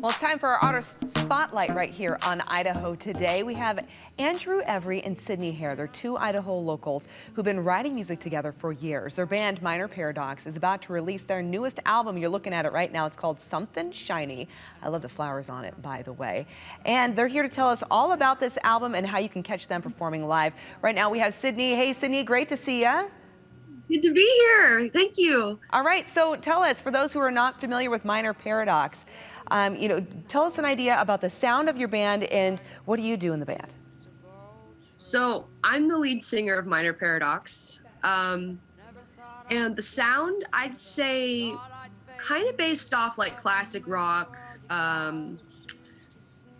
Well, it's time for our artist spotlight right here on Idaho Today. We have Andrew Every and Sydney Hare. They're two Idaho locals who've been writing music together for years. Their band, Minor Paradox, is about to release their newest album. You're looking at it right now. It's called Something Shiny. I love the flowers on it, by the way. And they're here to tell us all about this album and how you can catch them performing live. Right now we have Sydney. Hey, Sydney, great to see you. Good to be here. Thank you. All right, so tell us, for those who are not familiar with Minor Paradox, tell us an idea about the sound of your band and what do you do in the band? So I'm the lead singer of Minor Paradox. And the sound, I'd say, kind of based off like classic rock,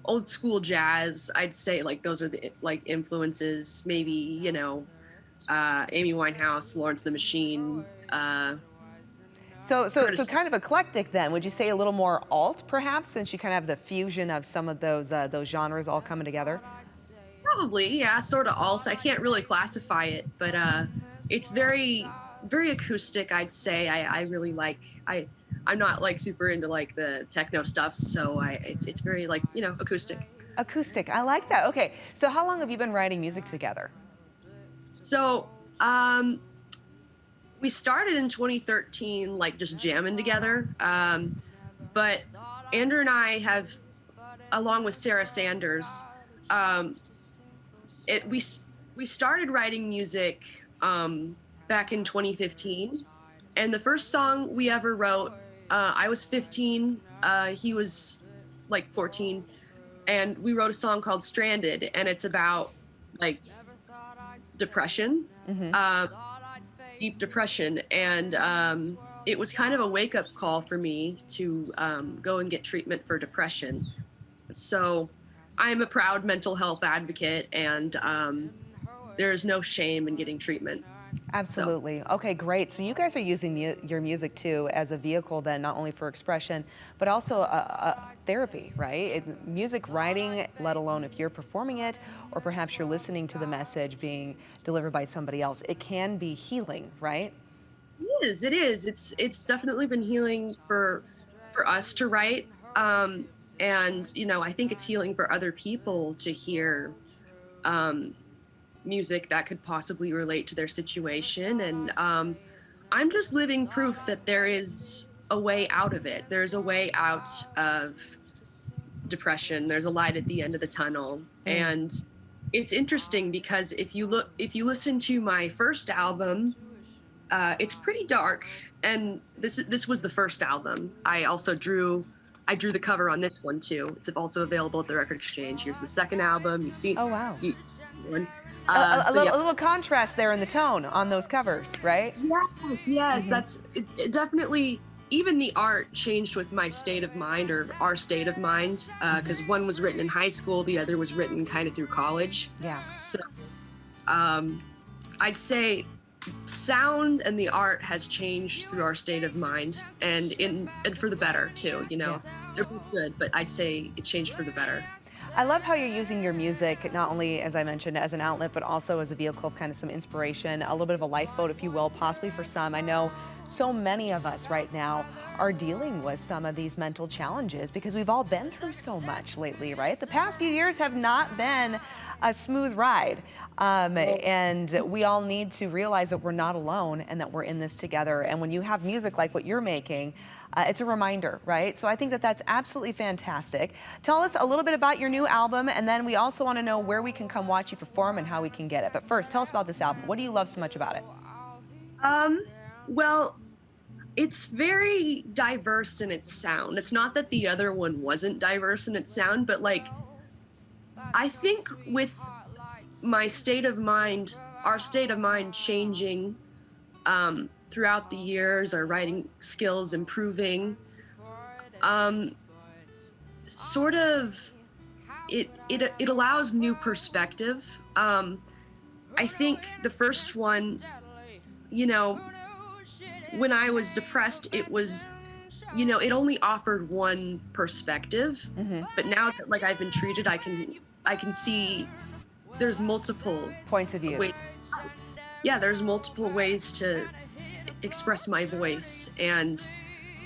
old school jazz. I'd say like those are the like influences, maybe, Amy Winehouse, Lawrence the Machine. So kind of eclectic then. Would you say a little more alt perhaps, since you kind of have the fusion of some of those genres all coming together? Probably, yeah, sort of alt. I can't really classify it, but it's very, very acoustic, I'd say. I really like, I'm not like super into like the techno stuff, so it's very like, acoustic. Acoustic, I like that. Okay, so how long have you been writing music together? So, we started in 2013, like just jamming together. But Andrew and I have, along with Sarah Sanders, we started writing music back in 2015. And the first song we ever wrote, I was 15, he was like 14. And we wrote a song called Stranded, and it's about like depression. Mm-hmm. Deep depression, and it was kind of a wake-up call for me to go and get treatment for depression. So I'm a proud mental health advocate, and there's no shame in getting treatment. Absolutely. So. Okay, great. So you guys are using your music too as a vehicle then, not only for expression, but also a therapy, right? Music writing, let alone if you're performing it, or perhaps you're listening to the message being delivered by somebody else, it can be healing, right? It is. It's definitely been healing for us to write. And, I think it's healing for other people to hear music that could possibly relate to their situation. And I'm just living proof that there is a way out of it. There's a way out of depression. There's a light at the end of the tunnel. And it's interesting because if you listen to my first album, it's pretty dark. And this was the first album. I drew the cover on this one too. It's also available at the Record Exchange. Here's the second album. You see? Oh wow. A little contrast there in the tone on those covers, right? Yes. Mm-hmm. It definitely, even the art changed with my state of mind, or our state of mind, because one was written in high school, the other was written kind of through college. Yeah. So I'd say sound and the art has changed through our state of mind, and for the better too, Yeah. They're both good, but I'd say it changed for the better. I love how you're using your music, not only, as I mentioned, as an outlet, but also as a vehicle of kind of some inspiration, a little bit of a lifeboat, if you will, possibly for some. I know so many of us right now are dealing with some of these mental challenges because we've all been through so much lately, right? The past few years have not been a smooth ride. And we all need to realize that we're not alone and that we're in this together. And when you have music like what you're making, it's a reminder, right? So I think that that's absolutely fantastic. Tell us a little bit about your new album, and then we also want to know where we can come watch you perform and how we can get it. But first, tell us about this album. What do you love so much about it? Well, it's very diverse in its sound. It's not that the other one wasn't diverse in its sound, but like, I think with my state of mind, our state of mind changing, throughout the years, our writing skills improving, sort of it allows new perspective. I think the first one, when I was depressed, it was, it only offered one perspective. Mm-hmm. But now that like I've been treated, I can see there's multiple points of view. Yeah, there's multiple ways to express my voice, and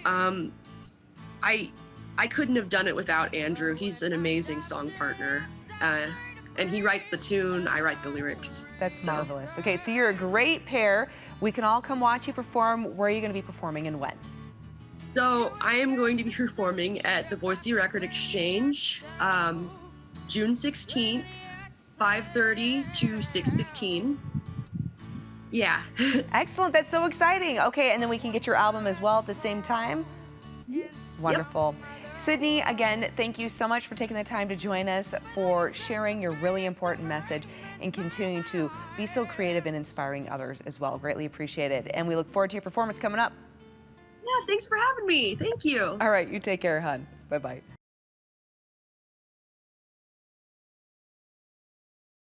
I I couldn't have done it without Andrew. He's an amazing song partner. And he writes the tune, I write the lyrics. That's marvelous. Okay, so you're a great pair. We can all come watch you perform. Where are you going to be performing and when? So I am going to be performing at the Boise Record Exchange, June 16th, 5:30 to 6:15. Yeah. Excellent. That's so exciting. Okay, and then we can get your album as well at the same time? Wonderful. Yep. Sydney, again, thank you so much for taking the time to join us, for sharing your really important message and continuing to be so creative and inspiring others as well. Greatly appreciated. And we look forward to your performance coming up. Yeah, thanks for having me. Thank you. All right, you take care, hon. Bye-bye.